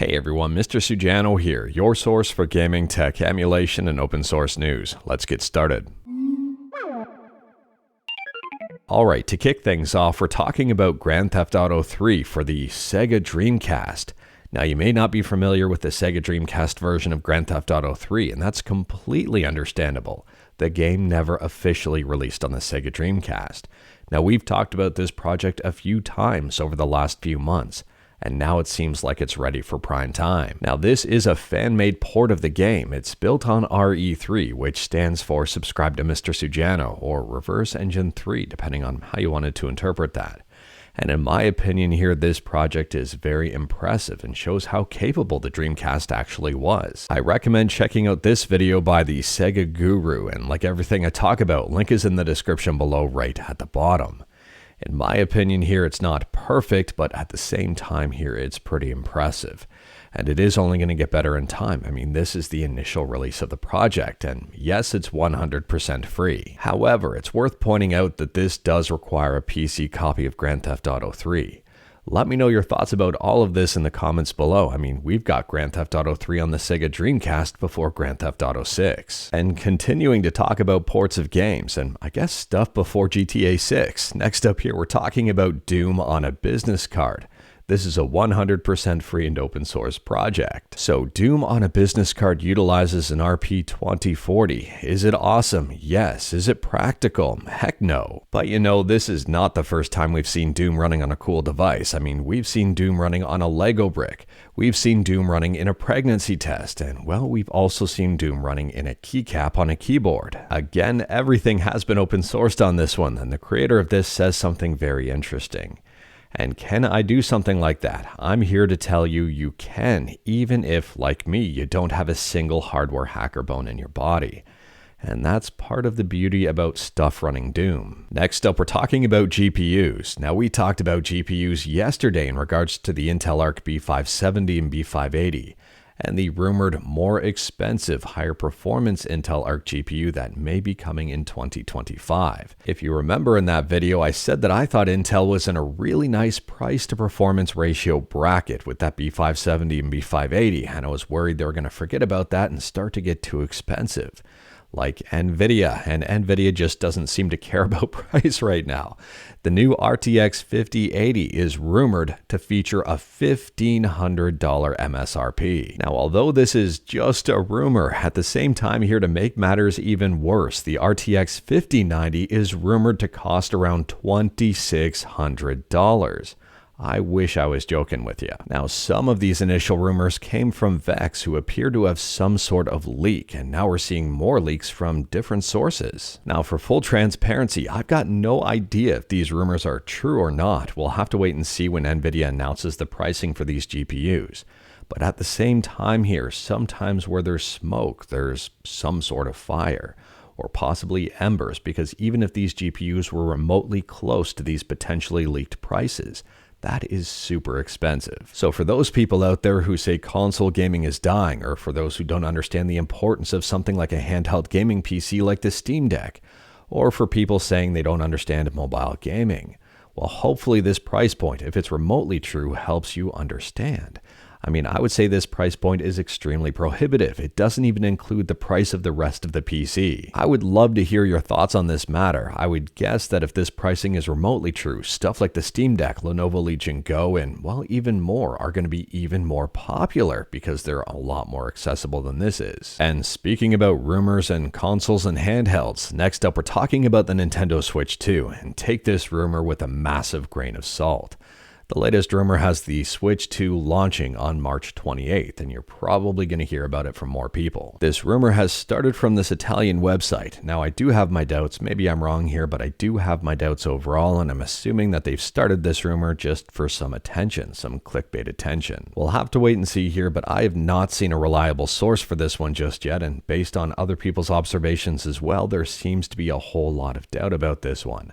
Hey everyone, Mr. Sujano here, your source for gaming, tech, emulation, and open source news. Let's get started. Alright, to kick things off, we're talking about Grand Theft Auto 3 for the Sega Dreamcast. Now, you may not be familiar with the Sega Dreamcast version of Grand Theft Auto 3, and that's completely understandable. The game never officially released on the Sega Dreamcast. Now, we've talked about this project a few times over the last few months, and now it seems like it's ready for prime time. Now, this is a fan-made port of the game. It's built on RE3, which stands for Subscribe to Mr. Sujano, or Reverse Engine 3, depending on how you wanted to interpret that. And in my opinion here, this project is very impressive and shows how capable the Dreamcast actually was. I recommend checking out this video by the Sega Guru, and like everything I talk about, link is in the description below right at the bottom. In my opinion here, it's not perfect, but at the same time here, it's pretty impressive. And it is only going to get better in time. I mean, this is the initial release of the project, and yes, it's 100% free. However, it's worth pointing out that this does require a PC copy of Grand Theft Auto 3. Let me know your thoughts about all of this in the comments below. I mean, we've got Grand Theft Auto 3 on the Sega Dreamcast before Grand Theft Auto 6. And continuing to talk about ports of games, and I guess stuff before GTA 6. Next up here, we're talking about Doom on a business card. This is a 100% free and open source project. So Doom on a business card utilizes an RP2040. Is it awesome? Yes. Is it practical? Heck no. But you know, this is not the first time we've seen Doom running on a cool device. I mean, we've seen Doom running on a Lego brick. We've seen Doom running in a pregnancy test. And well, we've also seen Doom running in a keycap on a keyboard. Again, everything has been open sourced on this one, and the creator of this says something very interesting. And can I do something like that? I'm here to tell you you can, even if, like me, you don't have a single hardware hacker bone in your body. And that's part of the beauty about stuff running Doom. Next up, we're talking about GPUs. Now, we talked about GPUs yesterday in regards to the Intel Arc B570 and B580. And the rumored more expensive, higher performance Intel Arc GPU that may be coming in 2025. If you remember in that video, I said that I thought Intel was in a really nice price to performance ratio bracket with that B570 and B580, and I was worried they were going to forget about that and start to get too expensive. Like NVIDIA, and NVIDIA just doesn't seem to care about price right now. The new RTX 5080 is rumored to feature a $1,500 MSRP. Now, although this is just a rumor, at the same time here to make matters even worse, the RTX 5090 is rumored to cost around $2,600. I wish I was joking with you. Now, some of these initial rumors came from Vex, who appear to have some sort of leak, and now we're seeing more leaks from different sources. Now, for full transparency, I've got no idea if these rumors are true or not. We'll have to wait and see when NVIDIA announces the pricing for these GPUs. But at the same time here, sometimes where there's smoke, there's some sort of fire, or possibly embers, because even if these GPUs were remotely close to these potentially leaked prices, that is super expensive. So for those people out there who say console gaming is dying, or for those who don't understand the importance of something like a handheld gaming PC like the Steam Deck, or for people saying they don't understand mobile gaming, well, hopefully this price point, if it's remotely true, helps you understand. I mean, I would say this price point is extremely prohibitive. It doesn't even include the price of the rest of the PC. I would love to hear your thoughts on this matter. I would guess that if this pricing is remotely true, stuff like the Steam Deck, Lenovo Legion Go, and well, even more are going to be even more popular because they're a lot more accessible than this is. And speaking about rumors and consoles and handhelds, next up we're talking about the Nintendo Switch 2, and take this rumor with a massive grain of salt. The latest rumor has the Switch 2 launching on March 28th, and you're probably going to hear about it from more people. This rumor has started from this Italian website. Now, I do have my doubts. Maybe I'm wrong here, but I do have my doubts overall, and I'm assuming that they've started this rumor just for some attention, some clickbait attention. We'll have to wait and see here, but I have not seen a reliable source for this one just yet, and based on other people's observations as well, there seems to be a whole lot of doubt about this one.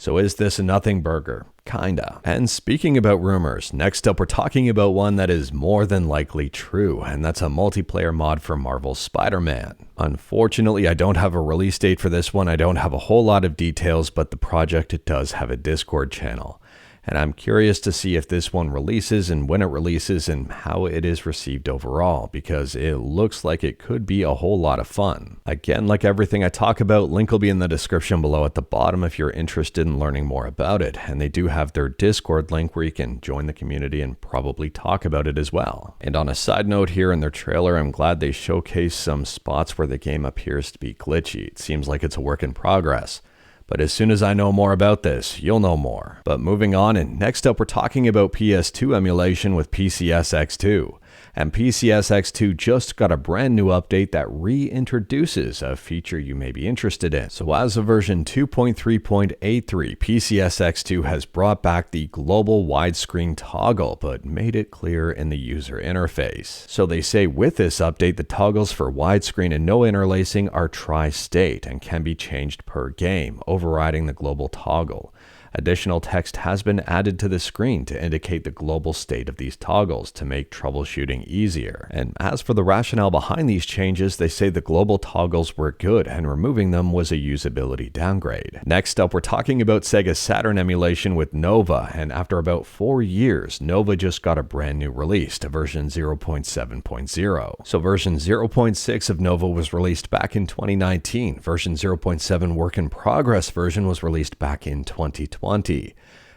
So is this a nothing burger? Kinda. And speaking about rumors, next up we're talking about one that is more than likely true, and that's a multiplayer mod for Marvel's Spider-Man. Unfortunately, I don't have a release date for this one. I don't have a whole lot of details, but the project does have a Discord channel. And I'm curious to see if this one releases and when it releases and how it is received overall, because it looks like it could be a whole lot of fun. Again, like everything I talk about, link will be in the description below at the bottom if you're interested in learning more about it. And they do have their Discord link where you can join the community and probably talk about it as well. And on a side note here in their trailer, I'm glad they showcased some spots where the game appears to be glitchy. It seems like it's a work in progress. But as soon as I know more about this, you'll know more. But moving on, and next up we're talking about PS2 emulation with PCSX2. And PCSX2 just got a brand new update that reintroduces a feature you may be interested in. So as of version 2.3.83, PCSX2 has brought back the global widescreen toggle, but made it clear in the user interface. So they say with this update, the toggles for widescreen and no interlacing are tri-state and can be changed per game, overriding the global toggle. Additional text has been added to the screen to indicate the global state of these toggles to make troubleshooting easier. And as for the rationale behind these changes, they say the global toggles were good and removing them was a usability downgrade. Next up, we're talking about Sega Saturn emulation with Nova, and after about 4 years, Nova just got a brand new release to version 0.7.0. So version 0.6 of Nova was released back in 2019. Version 0.7 work in progress version was released back in 2020.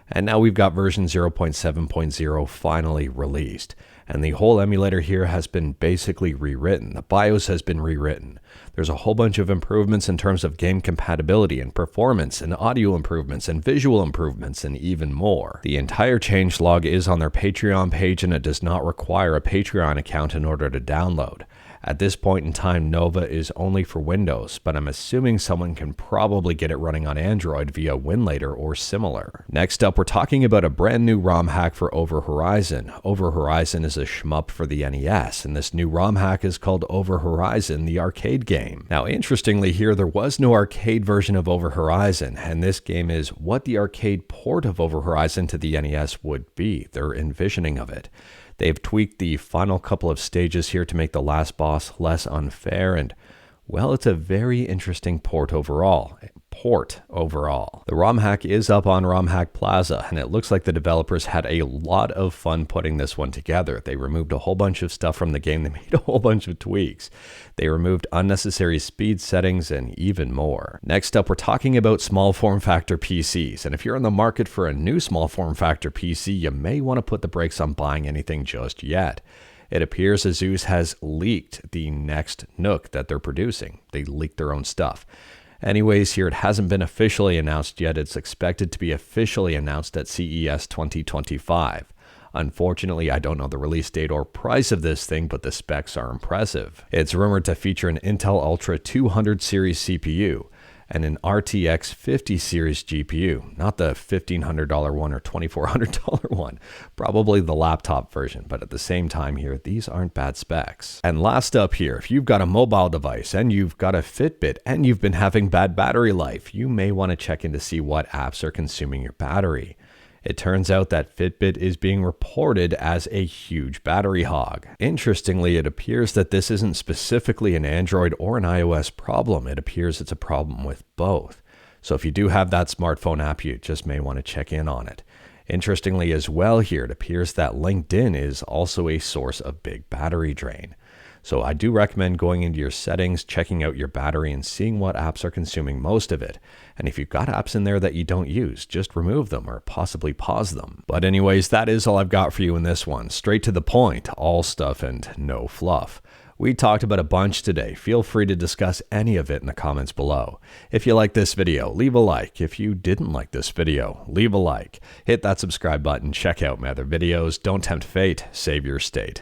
And now we've got version 0.7.0 finally released. And the whole emulator here has been basically rewritten. The BIOS has been rewritten. There's a whole bunch of improvements in terms of game compatibility and performance and audio improvements and visual improvements and even more. The entire changelog is on their Patreon page and it does not require a Patreon account in order to download. At this point in time, Nova is only for Windows, but I'm assuming someone can probably get it running on Android via Emulator or similar. Next up, we're talking about a brand new ROM hack for Over Horizon. Over Horizon is a shmup for the NES, and this new ROM hack is called Over Horizon, the arcade game. Now, interestingly here, there was no arcade version of Over Horizon, and this game is what the arcade port of Over Horizon to the NES would be, their envisioning of it. They've tweaked the final couple of stages here to make the last boss less unfair, and, well, it's a very interesting port overall. The ROM hack is up on ROM Hack Plaza, and it looks like the developers had a lot of fun putting this one together. They removed a whole bunch of stuff from the game. They made a whole bunch of tweaks. They removed unnecessary speed settings and even more. Next up, we're talking about small form factor PCs, and if you're in the market for a new small form factor PC, you may want to put the brakes on buying anything just yet. It appears ASUS has leaked the next NUC that they're producing. They leaked their own stuff. Anyways, here it hasn't been officially announced yet. It's expected to be officially announced at CES 2025. Unfortunately, I don't know the release date or price of this thing, but the specs are impressive. It's rumored to feature an Intel Ultra 200 series CPU and an RTX 50 series GPU, not the $1,500 one or $2,400 one, probably the laptop version, but at the same time here, these aren't bad specs. And last up here, if you've got a mobile device and you've got a Fitbit and you've been having bad battery life, you may want to check in to see what apps are consuming your battery. It turns out that Fitbit is being reported as a huge battery hog. Interestingly, it appears that this isn't specifically an Android or an iOS problem. It appears it's a problem with both. So if you do have that smartphone app, you just may want to check in on it. Interestingly as well here, it appears that LinkedIn is also a source of big battery drain. So I do recommend going into your settings, checking out your battery and seeing what apps are consuming most of it. And if you've got apps in there that you don't use, just remove them or possibly pause them. But anyways, that is all I've got for you in this one. Straight to the point, all stuff and no fluff. We talked about a bunch today. Feel free to discuss any of it in the comments below. If you like this video, leave a like. If you didn't like this video, leave a like. Hit that subscribe button, check out my other videos. Don't tempt fate, save your state.